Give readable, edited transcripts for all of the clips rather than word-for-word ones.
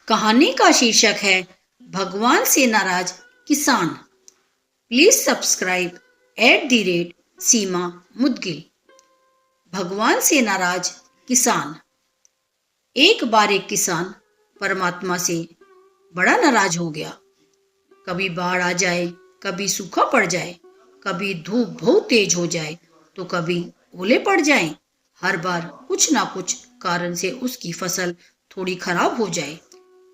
कहानी का शीर्षक है भगवान से नाराज किसान। प्लीज सब्सक्राइब @सीमा मुदगिल। भगवान से नाराज किसान। एक बार एक किसान परमात्मा से बड़ा नाराज हो गया। कभी बाढ़ आ जाए, कभी सूखा पड़ जाए, कभी धूप बहुत तेज हो जाए तो कभी ओले पड़ जाएं। हर बार कुछ ना कुछ कारण से उसकी फसल थोड़ी खराब हो जाए।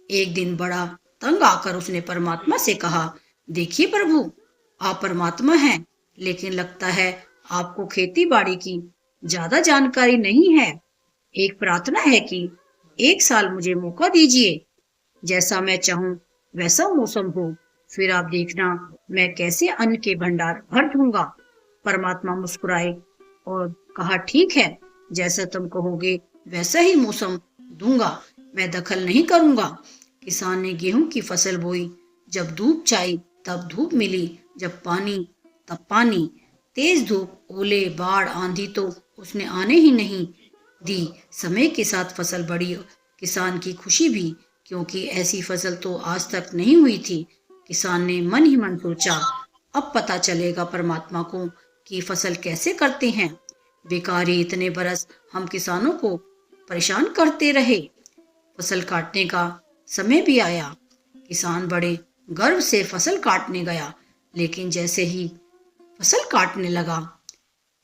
एक दिन बड़ा तंग आकर उसने परमात्मा से कहा, देखिए प्रभु, आप परमात्मा हैं, लेकिन लगता है आपको खेती बाड़ी की ज्यादा जानकारी नहीं है। एक प्रार्थना है कि एक साल मुझे मौका दीजिए, जैसा मैं चाहूं वैसा मौसम हो, फिर आप देखना मैं कैसे अन्न के भंडार भर दूंगा। परमात्मा मुस्कुराए और कहा, ठीक है, जैसा तुम कहोगे वैसा ही मौसम दूंगा, मैं दखल नहीं करूंगा। किसान ने गेहूं की फसल बोई। जब धूप चाही तब धूप मिली, जब पानी तब पानी। तेज धूप, ओले, बाढ़, आंधी तो उसने आने ही नहीं दी। समय के साथ फसल बढ़ी, किसान की खुशी भी, क्योंकि ऐसी फसल तो आज तक नहीं हुई थी। किसान ने मन ही मन सोचा, अब पता चलेगा परमात्मा को कि फसल कैसे करते हैं। बेकार ही इतने बरस हम किसानों को परेशान करते रहे। फसल काटने का समय भी आया। किसान बड़े गर्व से फसल काटने गया, लेकिन जैसे ही फसल काटने लगा,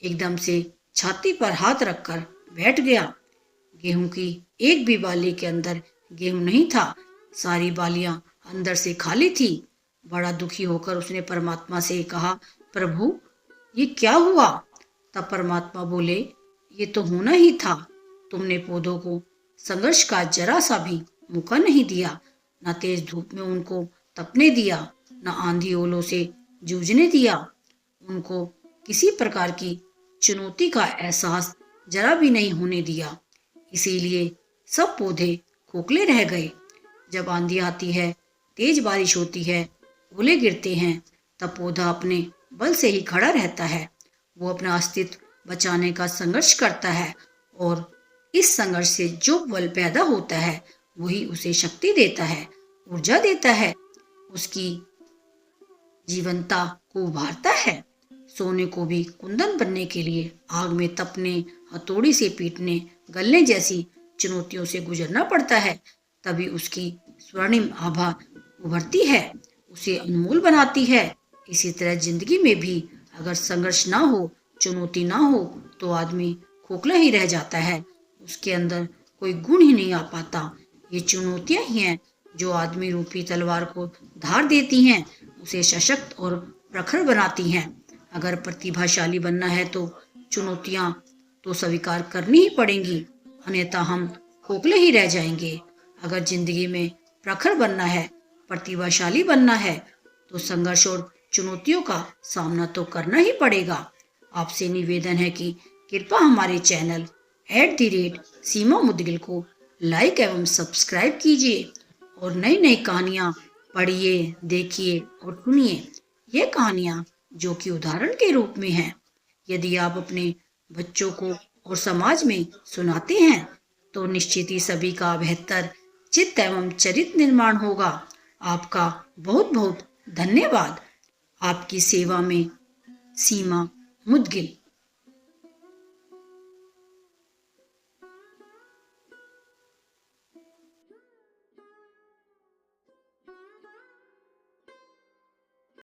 एकदम से छाती पर हाथ रखकर बैठ गया। गेहूं की एक भी बाली के अंदर गेहूं नहीं था, सारी बालियां अंदर से खाली थी। बड़ा दुखी होकर उसने परमात्मा से कहा, प्रभु, ये क्या हुआ? तब परमात्मा बोले, ये तो होना ही था। तुमने पौधों को संघर्ष का जरा सा भी मौका नहीं दिया, न तेज धूप में उनको तपने दिया, न आंधी ओलों से जूझने दिया। उनको किसी प्रकार की चुनौती का एहसास जरा भी नहीं होने दिया। इसीलिए सब पौधे खोखले रह गए। जब आंधी आती है, तेज बारिश होती है, ओले गिरते हैं, तब पौधा अपने बल से ही खड़ा रहता है। वो अपना अस्तित्व बचाने का संघर्ष करता है, और इस संघर्ष से जो बल पैदा होता है वही उसे शक्ति देता है, ऊर्जा देता है, उसकी जीवंतता को उभारता है। सोने को भी कुंदन बनने के लिए आग में तपने, हथौड़ी से पीटने, गलने जैसी चुनौतियों से गुजरना पड़ता है, तभी उसकी स्वर्णिम आभा उभरती है, उसे अनमोल बनाती है। इसी तरह जिंदगी में भी अगर संघर्ष ना हो, चुनौती ना हो, तो आदमी खोखला ही रह जाता है, उसके अंदर कोई गुण ही नहीं आ पाता। ये चुनौतियां ही हैं जो आदमी रूपी तलवार को धार देती हैं, उसे सशक्त और प्रखर बनाती हैं। अगर प्रतिभाशाली बनना है तो चुनौतियां तो स्वीकार करनी ही पड़ेंगी, अन्यथा हम खोखले ही रह जाएंगे। अगर जिंदगी में प्रखर बनना है, प्रतिभाशाली बनना है, तो संघर्ष और चुनौतियों का सामना तो करना ही पड़ेगा। आपसे निवेदन है कि कृपया हमारे चैनल @सीमा मुदगिल को लाइक एवं सब्सक्राइब कीजिए और नई नई कहानियाँ पढ़िए, देखिए और सुनिए। ये कहानियाँ जो कि उदाहरण के रूप में हैं, यदि आप अपने बच्चों को और समाज में सुनाते हैं तो निश्चित ही सभी का बेहतर चित्त एवं चरित्र निर्माण होगा। आपका बहुत बहुत धन्यवाद। आपकी सेवा में सीमा मुदगिल।